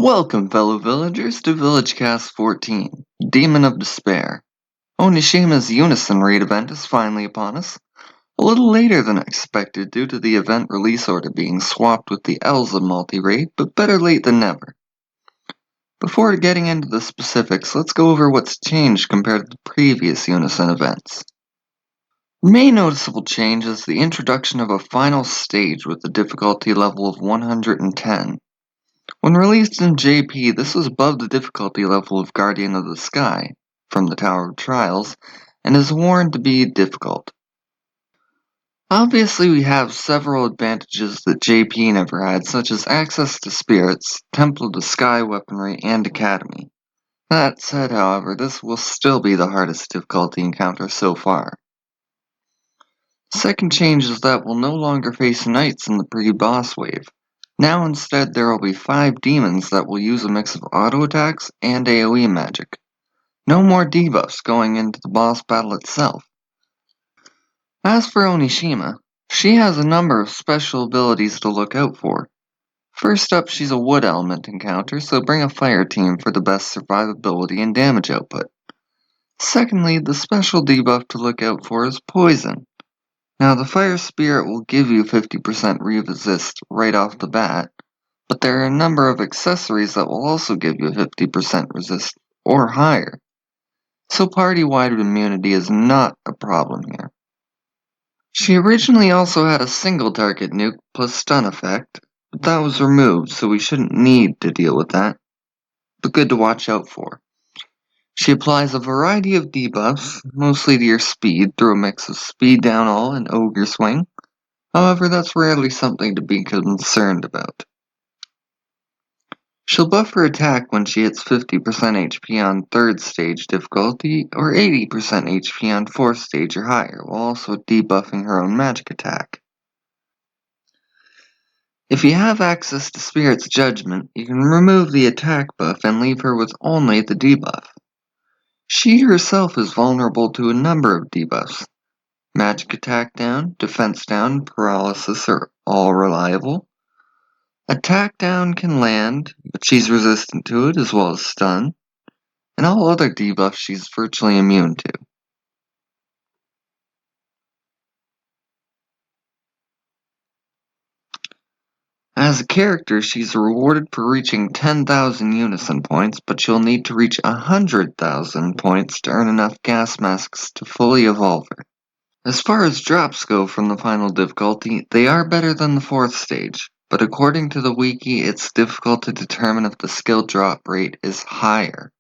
Welcome, fellow villagers, to VillageCast 14, Demon of Despair. Onishima's Unison raid event is finally upon us, a little later than expected due to the event release order being swapped with the Elza multi-raid, but better late than never. Before getting into the specifics, let's go over what's changed compared to the previous Unison events. The main noticeable change is the introduction of a final stage with a difficulty level of 110. When released in JP, this was above the difficulty level of Guardian of the Sky, from the Tower of Trials, and is warned to be difficult. Obviously, we have several advantages that JP never had, such as access to spirits, Temple of the Sky weaponry, and Academy. That said, however, this will still be the hardest difficulty encounter so far. The second change is that we'll no longer face knights in the pre-boss wave. Now instead there will be 5 demons that will use a mix of auto attacks and AoE magic. No more debuffs going into the boss battle itself. As for Onishima, she has a number of special abilities to look out for. First up, she's a wood element encounter, so bring a fire team for the best survivability and damage output. Secondly, the special debuff to look out for is poison. Now, the Fire Spirit will give you 50% resist right off the bat, but there are a number of accessories that will also give you 50% resist or higher. So party-wide immunity is not a problem here. She originally also had a single target nuke plus stun effect, but that was removed, so we shouldn't need to deal with that, but good to watch out for. She applies a variety of debuffs, mostly to your speed, through a mix of speed down all and ogre swing. However, that's rarely something to be concerned about. She'll buff her attack when she hits 50% HP on 3rd stage difficulty, or 80% HP on 4th stage or higher, while also debuffing her own magic attack. If you have access to Spirit's Judgment, you can remove the attack buff and leave her with only the debuff. She herself is vulnerable to a number of debuffs. Magic attack down, defense down, paralysis are all reliable. Attack down can land, but she's resistant to it as well as stun. And all other debuffs she's virtually immune to. As a character, she's rewarded for reaching 10,000 unison points, but you'll need to reach 100,000 points to earn enough gas masks to fully evolve her. As far as drops go from the final difficulty, they are better than the 4th stage, but according to the wiki, it's difficult to determine if the skill drop rate is higher.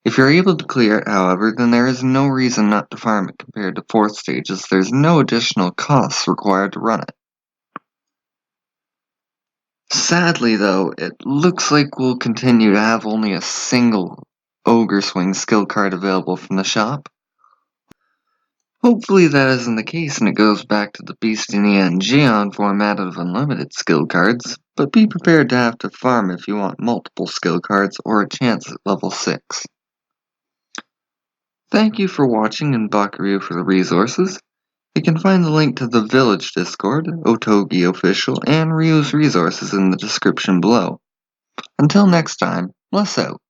If you're able to clear it, however, then there is no reason not to farm it compared to 4th stage, as there's no additional costs required to run it. Sadly though, it looks like we'll continue to have only a single Ogre Swing skill card available from the shop. Hopefully that isn't the case and it goes back to the Beastia and Gion format of unlimited skill cards, but be prepared to have to farm if you want multiple skill cards or a chance at level 6. Thank you for watching and Bakaryu for the resources. You can find the link to the Village Discord, Otogi Official, and Ryu's resources in the description below. Until next time, bless out.